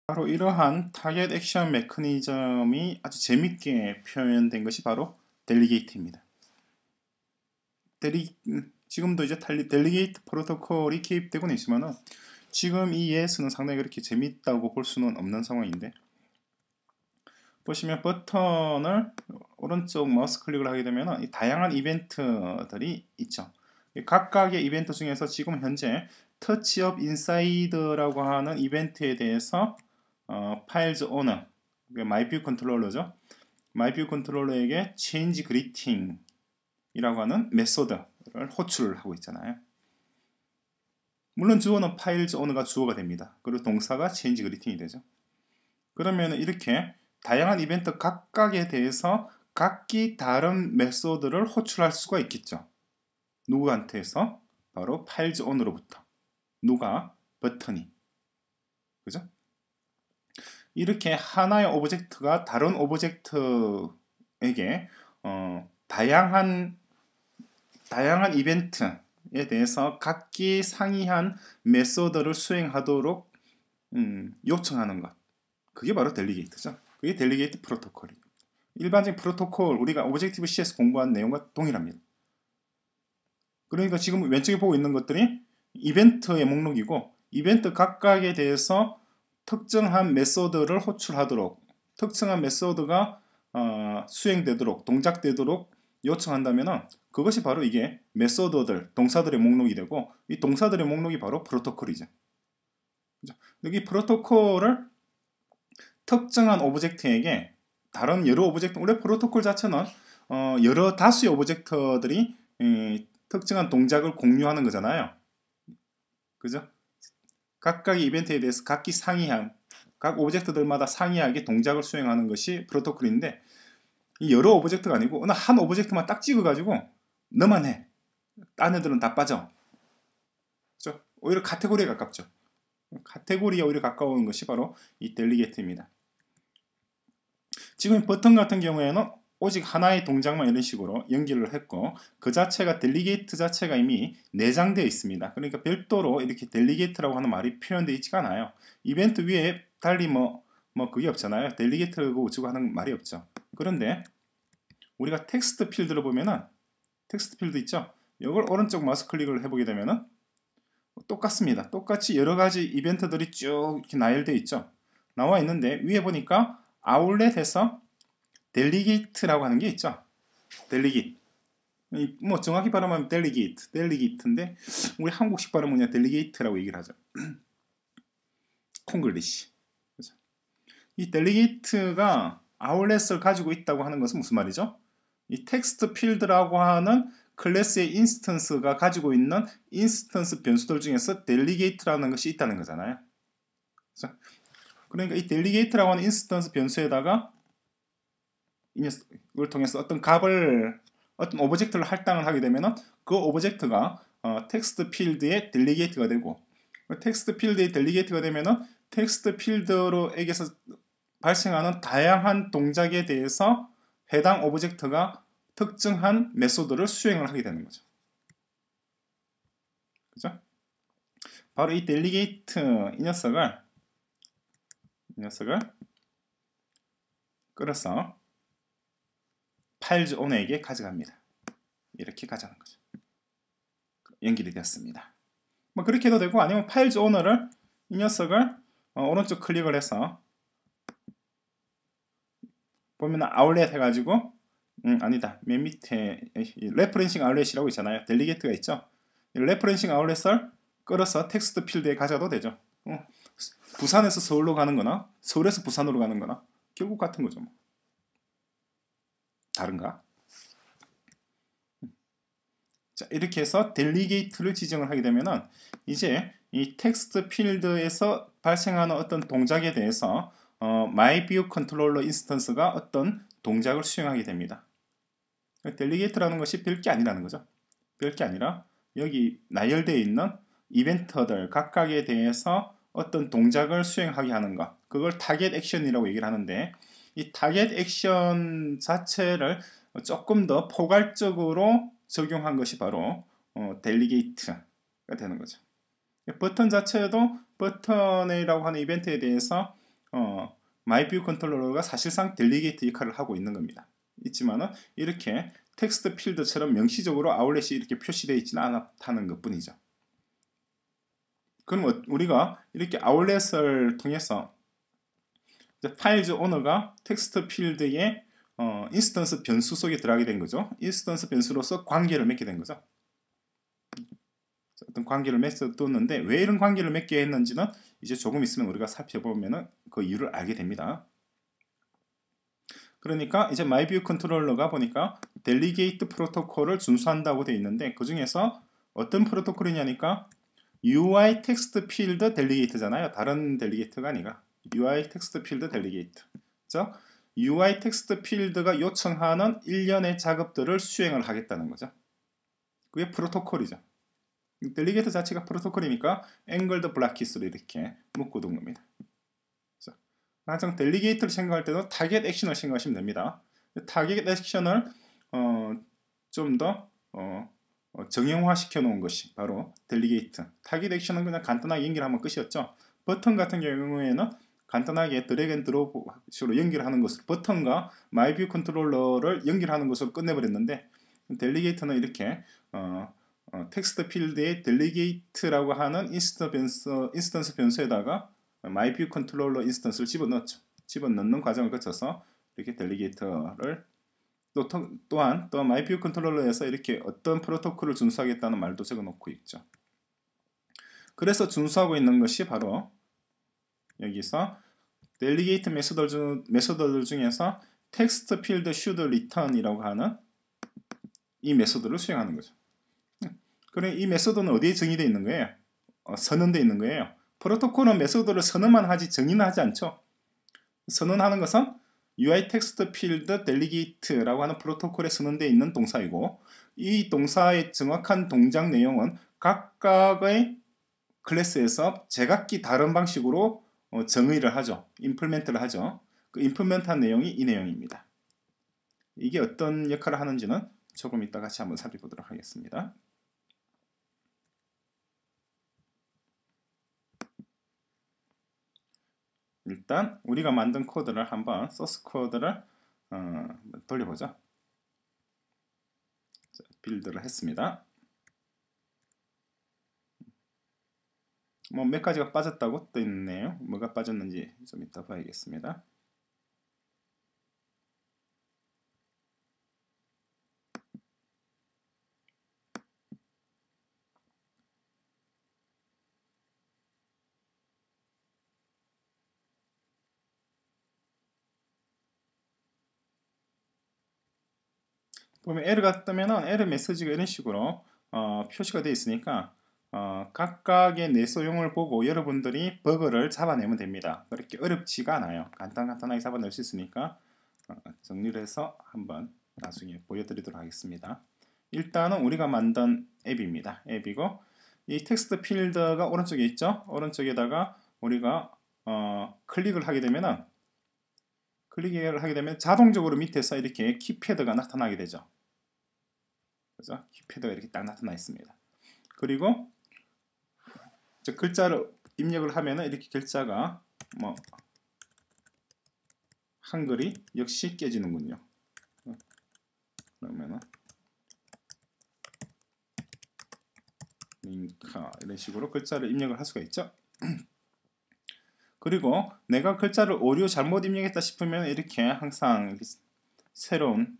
바로 이러한 타겟 액션 메커니즘이 아주 재밌게 표현된 것이 바로 델리게이트입니다. 지금도 이제 델리게이트 프로토콜이 개입되고는 있지만은 지금 이 예에서는 상당히 그렇게 재밌다고 볼 수는 없는 상황인데, 보시면 버튼을 오른쪽 마우스 클릭을 하게 되면 이 다양한 이벤트들이 있죠. 각각의 이벤트 중에서 지금 현재 터치업 인사이드라고 하는 이벤트에 대해서 파일즈 오너, 마이뷰 컨트롤러죠. 마이뷰 컨트롤러에게 change greeting 이라고 하는 메소드를 호출하고 있잖아요. 물론 주어는 파일즈 오너가 주어가 됩니다. 그리고 동사가 change greeting이 되죠. 그러면 이렇게 다양한 이벤트 각각에 대해서 각기 다른 메소드를 호출할 수가 있겠죠. 누구한테서? 바로 파일즈 오너로부터. 누가? 버튼이. 그죠? 이렇게 하나의 오브젝트가 다른 오브젝트에게 다양한 이벤트에 대해서 각기 상이한 메소드를 수행하도록 요청하는 것. 그게 바로 델리게이트죠. 그게 델리게이트 프로토콜이에요. 일반적인 프로토콜, 우리가 오브젝티브 C에서 공부한 내용과 동일합니다. 그러니까 지금 왼쪽에 보고 있는 것들이 이벤트의 목록이고, 이벤트 각각에 대해서 특정한 메소드를 호출하도록, 특정한 메소드가 수행되도록, 동작되도록 요청한다면 그것이 바로 이게 메소드들, 동사들의 목록이 되고, 이 동사들의 목록이 바로 프로토콜이죠. 여기 프로토콜을 특정한 오브젝트에게 다른 여러 오브젝트, 원래 프로토콜 자체는 여러 다수의 오브젝트들이 특정한 동작을 공유하는 거잖아요. 그죠? 각각의 이벤트에 대해서 각기 상이한, 각 오브젝트들마다 상이하게 동작을 수행하는 것이 프로토콜인데, 이 여러 오브젝트가 아니고 어느 한 오브젝트만 딱 찍어가지고 너만 해. 딴 애들은 다 빠져. 그죠? 오히려 카테고리에 가깝죠. 카테고리에 오히려 가까운 것이 바로 이 델리게이트입니다. 지금 버튼 같은 경우에는 오직 하나의 동작만 이런 식으로 연결을 했고, 그 자체가 델리게이트 자체가 이미 내장되어 있습니다. 그러니까 별도로 이렇게 델리게이트라고 하는 말이 표현되어 있지가 않아요. 이벤트 위에 달리 그게 없잖아요. 델리게이트라고 우측 하는 말이 없죠. 그런데 우리가 텍스트 필드를 보면은, 텍스트 필드 있죠? 이걸 오른쪽 마우스 클릭을 해보게 되면은 똑같습니다. 똑같이 여러 가지 이벤트들이 쭉 이렇게 나열되어 있죠. 나와 있는데 위에 보니까 아울렛에서 델리게이트라고 하는 게 있죠. 델리게이트. 뭐 정확히 발음하면 델리게이트인데 우리 한국식 발음은 그냥 델리게이트라고 얘기를 하죠. 콩글리시. 이 델리게이트가 아울렛을 가지고 있다고 하는 것은 무슨 말이죠? 이 텍스트 필드라고 하는 클래스의 인스턴스가 가지고 있는 인스턴스 변수들 중에서 델리게이트라는 것이 있다는 거잖아요. 그렇죠? 그러니까 이 델리게이트라고 하는 인스턴스 변수에다가 이걸 통해서 어떤 오브젝트를 할당을 하게 되면 그 오브젝트가 텍스트 필드의 델리게이트가 되고, 텍스트 필드의 델리게이트가 되면 텍스트 필드로에게서 발생하는 다양한 동작에 대해서 해당 오브젝트가 특정한 메소드를 수행을 하게 되는 거죠. 그죠? 바로 이 델리게이트 이 녀석을 끌어서 파일즈 오너에게 가져갑니다. 이렇게 가져가는 거죠. 연결이 되었습니다. 뭐 그렇게 해도 되고, 아니면 파일즈 오너를 이 녀석을 오른쪽 클릭을 해서 보면 아울렛 해가지고 아니다, 맨 밑에 레퍼런싱 아울렛이라고 있잖아요. 델리게이트가 있죠. 레퍼런싱 아울렛을 끌어서 텍스트 필드에 가져도 되죠. 부산에서 서울로 가는 거나 서울에서 부산으로 가는 거나 결국 같은 거죠. 뭐. 다른가? 자, 이렇게 해서 델리게이트를 지정을 하게 되면은 이제 이 텍스트 필드에서 발생하는 어떤 동작에 대해서 myView 컨트롤러 인스턴스가 어떤 동작을 수행하게 됩니다. 델리게이트라는 것이 별게 아니라는 거죠. 별게 아니라 여기 나열되어 있는 이벤트들 각각에 대해서 어떤 동작을 수행하게 하는 것, 그걸 타겟 액션이라고 얘기를 하는데, 이 타겟 액션 자체를 조금 더 포괄적으로 적용한 것이 바로 델리게이트가 되는 거죠. 버튼 자체도 버튼이라고 하는 이벤트에 대해서 MyView 컨트롤러가 사실상 델리게이트 역할을 하고 있는 겁니다. 있지만은 이렇게 텍스트 필드처럼 명시적으로 아울렛이 이렇게 표시되어 있지는 않다는 것 뿐이죠. 그럼 우리가 이렇게 아울렛을 통해서 파일즈 오너가 텍스트 필드의 인스턴스 변수 속에 들어가게 된 거죠. 인스턴스 변수로서 관계를 맺게 된 거죠. 어떤 관계를 맺어뒀는데 왜 이런 관계를 맺게 했는지는 이제 조금 있으면 우리가 살펴보면 그 이유를 알게 됩니다. 그러니까 이제 MyView 컨트롤러가 보니까 델리게이트 프로토콜을 준수한다고 되어 있는데 그 중에서 어떤 프로토콜이냐니까 UI 텍스트 필드 델리게이트잖아요. 다른 델리게이트가 아니라 UI 텍스트 필드 델리게이트. 그죠? UI 텍스트 필드가 요청하는 일련의 작업들을 수행을 하겠다는 거죠. 그게 프로토콜이죠. 델리게이트 자체가 프로토콜이니까 앵글드 블락키스로 이렇게 묶어둔 겁니다. 항상 델리게이트를 생각할 때도 타겟 액션을 생각하시면 됩니다. 타겟 액션을 좀 더 정형화 시켜 놓은 것이 바로 델리게이트. 타겟 액션은 그냥 간단하게 연결하면 끝이었죠. 버튼 같은 경우에는 간단하게 드래그 앤 드롭식으로 연결하는 것을 버튼과 마이뷰 컨트롤러를 연결하는 것으로 끝내버렸는데 델리게이트는 이렇게 텍스트 필드의 델리게이트라고 하는 인스턴스 변수에다가 마이뷰 컨트롤러 인스턴스를 집어넣죠. 집어넣는 과정을 거쳐서 이렇게 델리게이터를 또한 마이뷰 컨트롤러에서 이렇게 어떤 프로토콜을 준수하겠다는 말도 적어놓고 있죠. 그래서 준수하고 있는 것이 바로 여기서 델리게이트 메소드들 중에서 텍스트 필드 should return이라고 하는 이 메소드를 수행하는 거죠. 그래 이 메소드는 어디에 정의되어 있는 거예요? 선언되어 있는 거예요. 프로토콜은 메소드를 선언만 하지 정의는 하지 않죠. 선언하는 것은 UI 텍스트 필드 델리게이트라고 하는 프로토콜에 선언되어 있는 동사이고 이 동사의 정확한 동작 내용은 각각의 클래스에서 제각기 다른 방식으로 정의를 하죠. 임플멘트를 하죠. 그 임플멘트한 내용이 이 내용입니다. 이게 어떤 역할을 하는지는 조금 이따 같이 한번 살펴보도록 하겠습니다. 일단 우리가 만든 코드를 한번 소스 코드를 돌려보죠. 자, 빌드를 했습니다. 뭐 몇 가지가 빠졌다고 떠 있네요. 뭐가 빠졌는지 좀 이따 봐야겠습니다. 보면 에러가 뜨면은 에러 메시지가 이런 식으로 표시가 되어 있으니까 각각의 내소용을 보고 여러분들이 버그를 잡아내면 됩니다. 그렇게 어렵지가 않아요. 간단하게 잡아낼 수 있으니까 정리를 해서 한번 나중에 보여드리도록 하겠습니다. 일단은 우리가 만든 앱입니다. 앱이고 이 텍스트 필드가 오른쪽에 있죠. 오른쪽에다가 우리가 클릭을 하게 되면 자동적으로 밑에서 이렇게 키패드가 나타나게 되죠. 그죠? 키패드가 이렇게 딱 나타나 있습니다. 그리고 글자를 입력을 하면은 이렇게 글자가 뭐 한글이 역시 깨지는군요. 그러면은 링카 이런 식으로 글자를 입력을 할 수가 있죠. 그리고 내가 글자를 오류 잘못 입력했다 싶으면 이렇게 항상 이렇게 새로운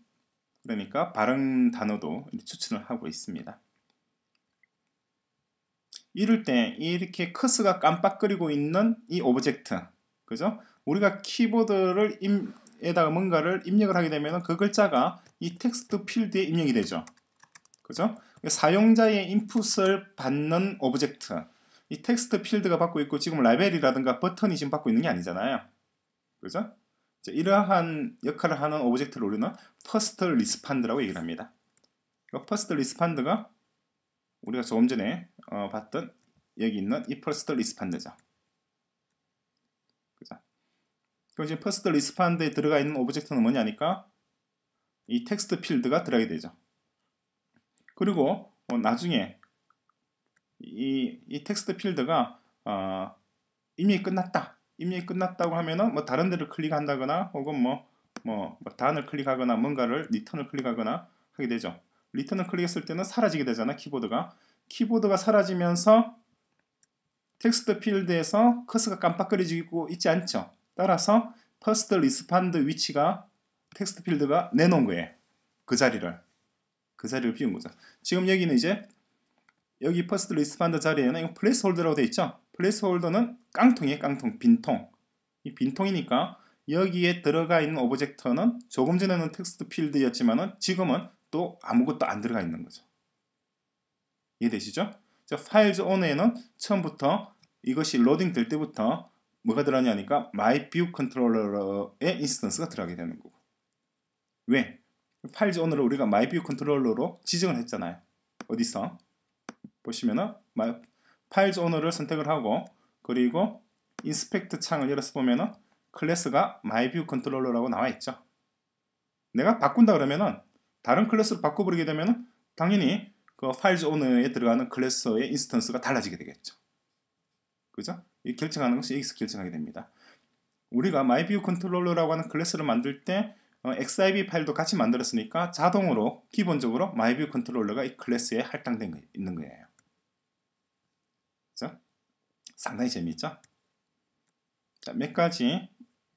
그러니까 발음 단어도 추천을 하고 있습니다. 이럴 때 이렇게 커서가 깜빡거리고 있는 이 오브젝트, 그죠? 우리가 키보드를 에다가 뭔가를 입력을 하게 되면 그 글자가 이 텍스트 필드에 입력이 되죠. 그죠? 사용자의 인풋을 받는 오브젝트, 이 텍스트 필드가 받고 있고 지금 라벨이라든가 버튼이 지금 받고 있는 게 아니잖아요. 그죠? 이러한 역할을 하는 오브젝트를 우리는 퍼스트 리스판드라고 얘기를 합니다. 퍼스트 리스판드가 우리가 조금 전에 봤던 여기 있는 이 퍼스트 리스판드죠. 그죠? 그럼 지금 퍼스트 리스판드에 들어가 있는 오브젝트는 뭐냐니까 이 텍스트 필드가 들어가게 되죠. 그리고 나중에 이 텍스트 필드가 입력이 끝났다. 입력이 끝났다고 하면은 뭐 다른 데를 클릭한다거나 혹은 단을 클릭하거나 뭔가를 리턴을 클릭하거나 하게 되죠. 리턴을 클릭했을 때는 사라지게 되잖아. 키보드가 사라지면서 텍스트 필드에서 커서가 깜빡거리지고 있지 않죠. 따라서 퍼스트 리스판드 위치가 텍스트 필드가 내놓은 거예요. 그 자리를 비운 거죠. 지금 여기는 이제 여기 퍼스트 리스판드 자리에는 이거 플레이스 홀더라고 되어 있죠. 플레이스 홀더는 깡통이에요. 깡통, 빈통. 이 빈통이니까 여기에 들어가 있는 오브젝트는 조금 전에는 텍스트 필드였지만은 지금은 또 아무것도 안 들어가 있는 거죠. 이해되시죠? 자, 파일즈 오너에는 처음부터 이것이 로딩 될 때부터 뭐가 들어가냐니까 my view controller의 인스턴스가 들어가게 되는 거고. 왜? 파일즈 오너를 우리가 my view controller로 지정을 했잖아요. 어디서? 보시면은 파일즈 오너를 선택을 하고 그리고 인스펙트 창을 열어서 보면은 클래스가 my view controller라고 나와 있죠. 내가 바꾼다 그러면은 다른 클래스로 바꿔버리게 되면은 당연히 그 파일즈 오너에 들어가는 클래스의 인스턴스가 달라지게 되겠죠. 그죠? 이 결정하는 것이 여기서 결정하게 됩니다. 우리가 myViewController라고 하는 클래스를 만들 때 XIB 파일도 같이 만들었으니까 자동으로 기본적으로 myViewController가 이 클래스에 할당된 있는 거예요. 그죠? 상당히 재미있죠? 자, 몇 가지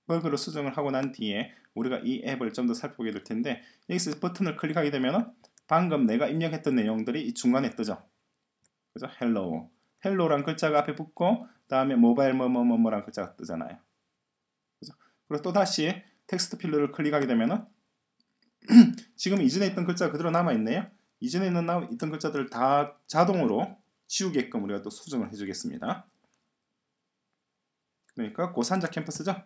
버그를 수정을 하고 난 뒤에 우리가 이 앱을 좀 더 살펴보게 될 텐데 여기서 버튼을 클릭하게 되면 방금 내가 입력했던 내용들이 이 중간에 뜨죠. 그죠? 헬로란 글자가 앞에 붙고 다음에 모바일 뭐뭐뭐뭐란 글자가 뜨잖아요. 그죠? 그리고 또다시 텍스트 필드를 클릭하게 되면은 지금 이전에 있던 글자가 그대로 남아있네요. 이전에 있던 글자들을 다 자동으로 지우게끔 우리가 또 수정을 해주겠습니다. 그러니까 고산자 캠퍼스죠.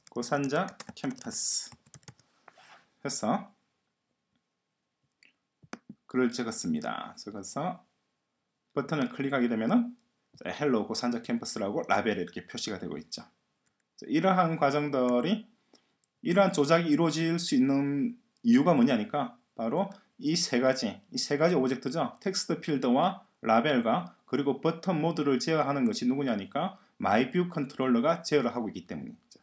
고산자 캠퍼스 해서 글을 적었습니다. 적어서 버튼을 클릭하게 되면은 헬로 고산자 캠퍼스라고 라벨에 이렇게 표시가 되고 있죠. 이러한 과정들이 이러한 조작이 이루어질 수 있는 이유가 뭐냐니까 바로 이 세 가지 오브젝트죠. 텍스트 필드와 라벨과 그리고 버튼 모드를 제어하는 것이 누구냐니까 마이뷰 컨트롤러가 제어를 하고 있기 때문이죠.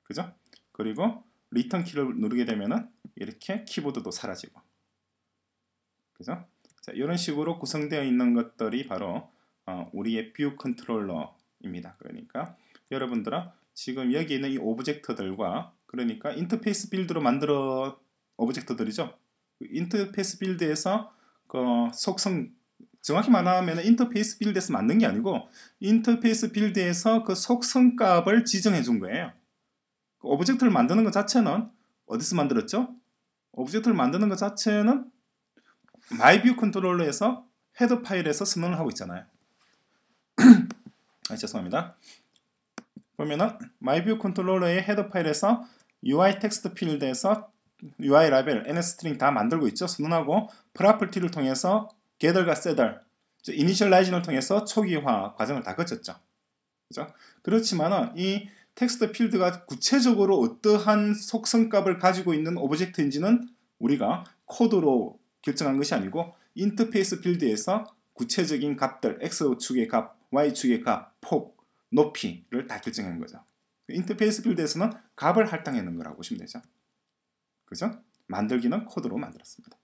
그죠? 그리고 리턴 키를 누르게 되면은 이렇게 키보드도 사라지고. 그죠? 자, 이런 식으로 구성되어 있는 것들이 바로 우리의 뷰 컨트롤러입니다. 그러니까 여러분들은 지금 여기 있는 이 오브젝트들과 그러니까 인터페이스 빌드로 만들어 오브젝트들이죠. 인터페이스 빌드에서 그 속성 정확히 말하면 인터페이스 빌드에서 만든 게 아니고 인터페이스 빌드에서 그 속성 값을 지정해 준 거예요. 그 오브젝트를 만드는 것 자체는 어디서 만들었죠? 오브젝트를 만드는 것 자체는 마이뷰 컨트롤러에서 헤더 파일에서 선언을 하고 있잖아요. 죄송합니다. 보면은 마이뷰 컨트롤러의 헤더 파일에서 UI 텍스트 필드에서 UI 라벨, NSString 다 만들고 있죠. 선언하고 프로퍼티를 통해서 gather과 settle, 이니셜라이징을 통해서 초기화 과정을 다 거쳤죠. 그죠? 그렇지만은 이 텍스트 필드가 구체적으로 어떠한 속성값을 가지고 있는 오브젝트인지는 우리가 코드로 결정한 것이 아니고 인터페이스 필드에서 구체적인 값들, X축의 값, Y축의 값, 폭, 높이를 다 결정한 거죠. 인터페이스 필드에서는 값을 할당해 놓은 거라고 보시면 되죠. 그죠? 만들기는 코드로 만들었습니다.